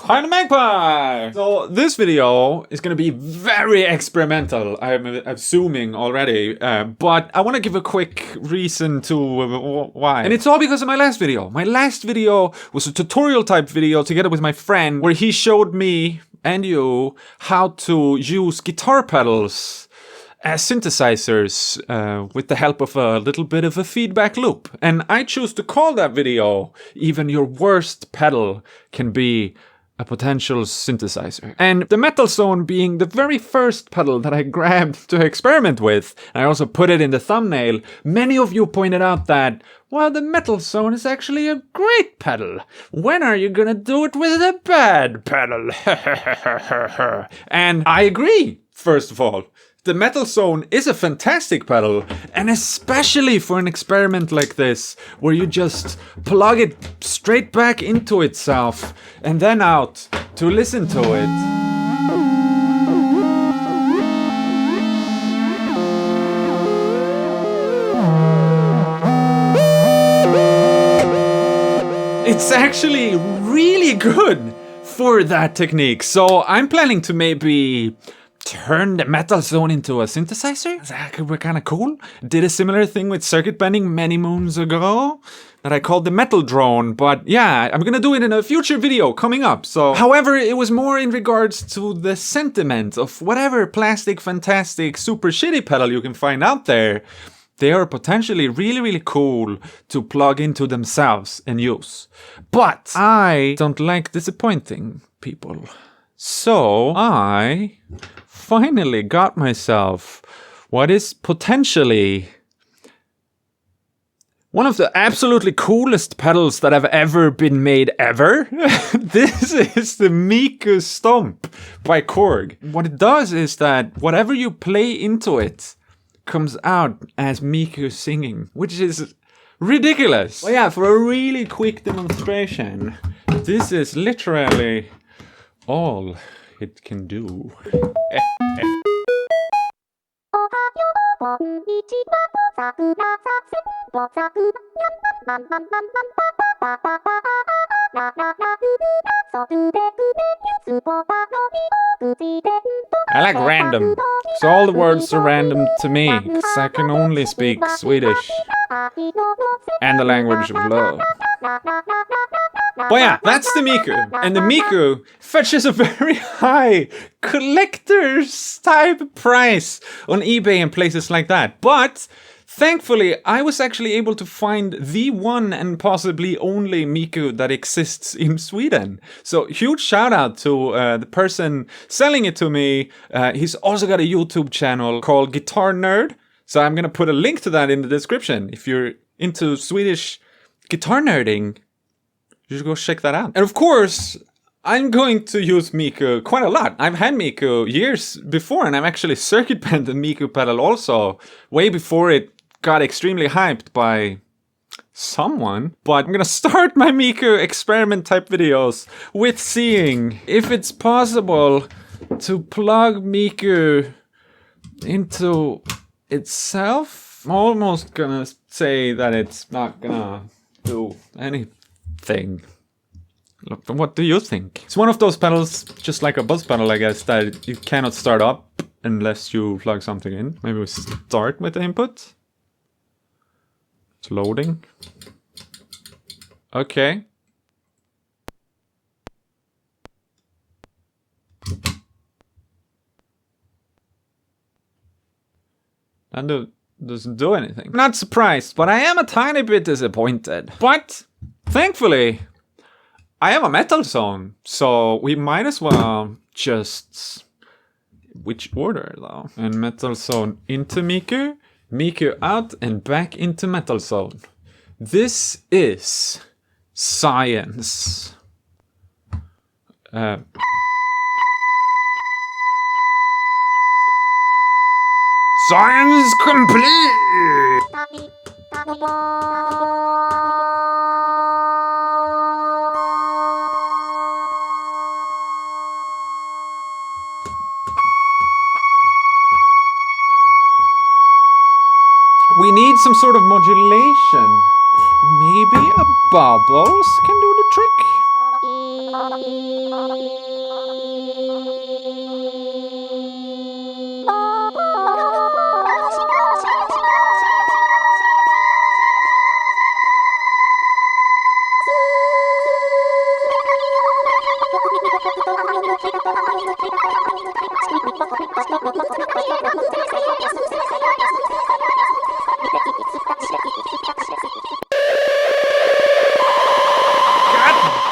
Hi, the Magpie! So this video is going to be very experimental, I'm assuming already, but I want to give a quick reason to why. And it's all because of my last video. My last video was a tutorial type video together with my friend where he showed me and you how to use guitar pedals as synthesizers with the help of a little bit of a feedback loop. And I choose to call that video Even Your Worst Pedal Can Be a Potential Synthesizer. And the Metal Zone being the very first pedal that I grabbed to experiment with, and I also put it in the thumbnail, many of you pointed out that, well, the Metal Zone is actually a great pedal. When are you gonna do it with a bad pedal? And I agree, first of all. The Metal Zone is a fantastic pedal, and especially for an experiment like this, where you just plug it straight back into itself and then out to listen to it. It's actually really good for that technique, so I'm planning to maybe turn the Metal Zone into a synthesizer? That could be kind of cool. Did a similar thing with circuit bending many moons ago that I called the Metal Drone, but yeah, I'm gonna do it in a future video coming up. So, however, it was more in regards to the sentiment of whatever plastic, fantastic, super shitty pedal you can find out there. They are potentially really, really cool to plug into themselves and use. But I don't like disappointing people. So I finally got myself what is potentially one of the absolutely coolest pedals that have ever been made ever. This is the Miku Stomp by Korg. What it does is that whatever you play into it comes out as Miku singing, which is ridiculous. Well, yeah, for a really quick demonstration, this is literally all it can do. I like random, so all the words are random to me, because I can only speak Swedish and the language of love. But yeah, that's the Miku. And the Miku fetches a very high collector's type price on eBay and places like that. But thankfully, I was actually able to find the one and possibly only Miku that exists in Sweden. So huge shout out to the person selling it to me. He's also got a YouTube channel called Guitar Nerd. So I'm gonna put a link to that in the description. If you're into Swedish guitar nerding, you should go check that out. And of course, I'm going to use Miku quite a lot. I've had Miku years before, and I've actually circuit bent the Miku pedal also, way before it got extremely hyped by someone. But I'm gonna start my Miku experiment type videos with seeing if it's possible to plug Miku into itself. I'm almost gonna say that it's not gonna do anything. Look, what do you think? It's one of those pedals, just like a buzz pedal, I guess, that you cannot start up unless you plug something in. Maybe we start with the input. It's loading. Okay. That doesn't do anything. I'm not surprised, but I am a tiny bit disappointed. But thankfully, I have a Metal Zone, so we might as well just... Which order, though? And Metal Zone into Miku, Miku out and back into Metal Zone. This is science. Science complete! We need some sort of modulation. Maybe a bubbles can do the trick?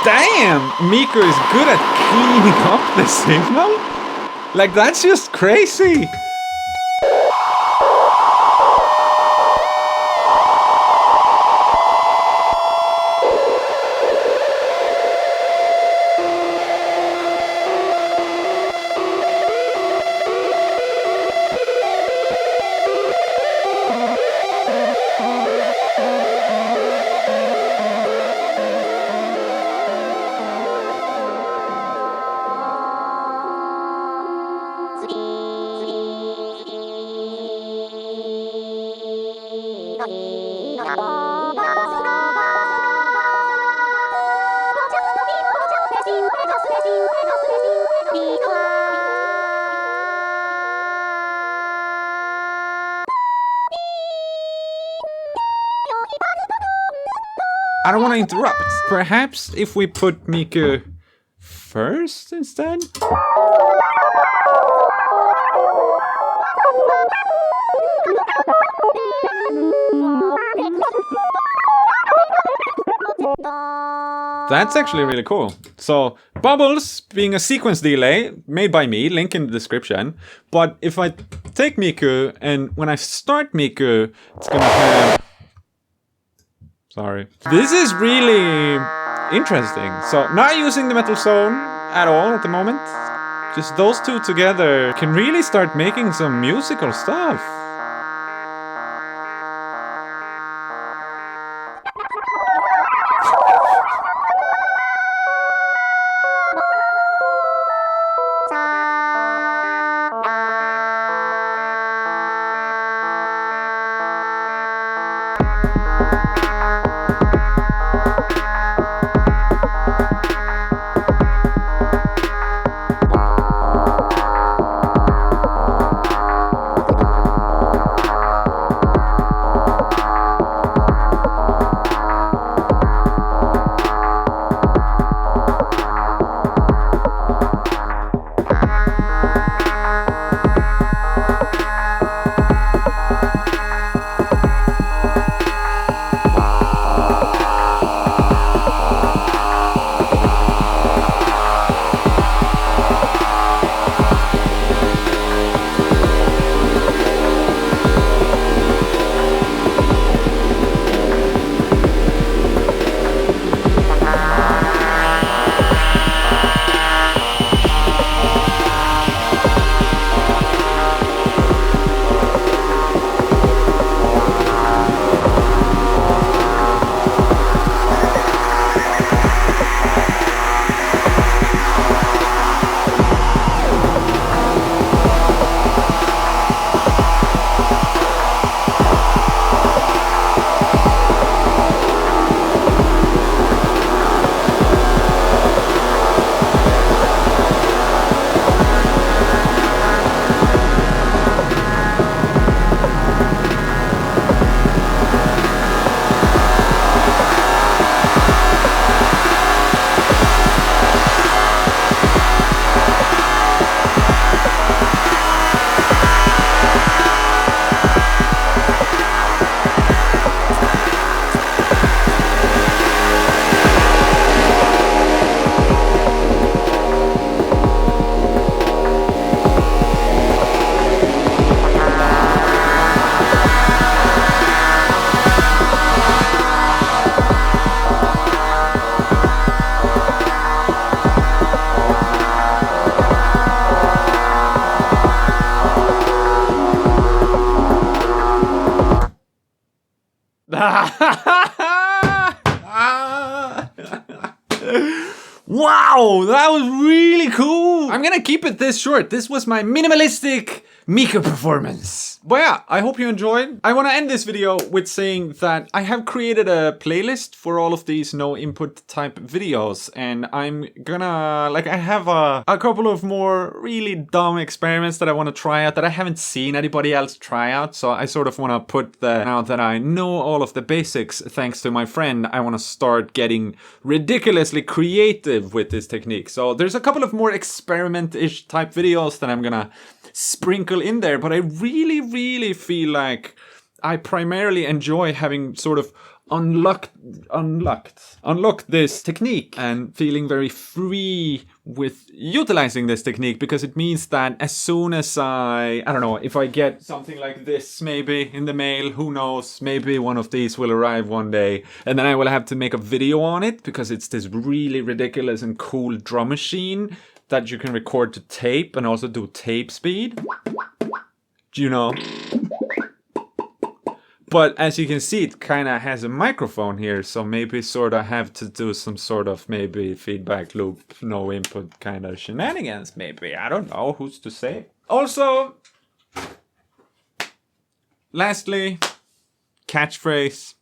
Damn! Miku is good at cleaning up the signal? Like, that's just crazy! I don't want to interrupt. Perhaps if we put Miku first instead? That's actually really cool. So, bubbles being a sequence delay made by me, link in the description. But if I take Miku and when I start Miku, it's gonna have... Sorry. This is really interesting. So, not using the metal zone at all at the moment. Just those two together can really start making some musical stuff. Wow, that was really cool. I'm gonna keep it this short. This was my minimalistic Miku performance. But yeah, I hope you enjoyed. I want to end this video with saying that I have created a playlist for all of these no input type videos, and I'm gonna, like, I have a couple of more really dumb experiments that I want to try out that I haven't seen anybody else try out, so I sort of want to put the, now that I know all of the basics thanks to my friend, I want to start getting ridiculously creative with this technique. So there's a couple of more experiment-ish type videos that I'm gonna sprinkle in there, but I really feel like I primarily enjoy having sort of unlocked this technique and feeling very free with utilizing this technique, because it means that as soon as I don't know, if I get something like this maybe in the mail, who knows, maybe one of these will arrive one day, and then I will have to make a video on it because it's this really ridiculous and cool drum machine that you can record to tape and also do tape speed, you know. But as you can see, it kind of has a microphone here, so maybe sort of have to do some sort of maybe feedback loop, no input kind of shenanigans, maybe. I don't know, who's to say? Also, lastly, catchphrase.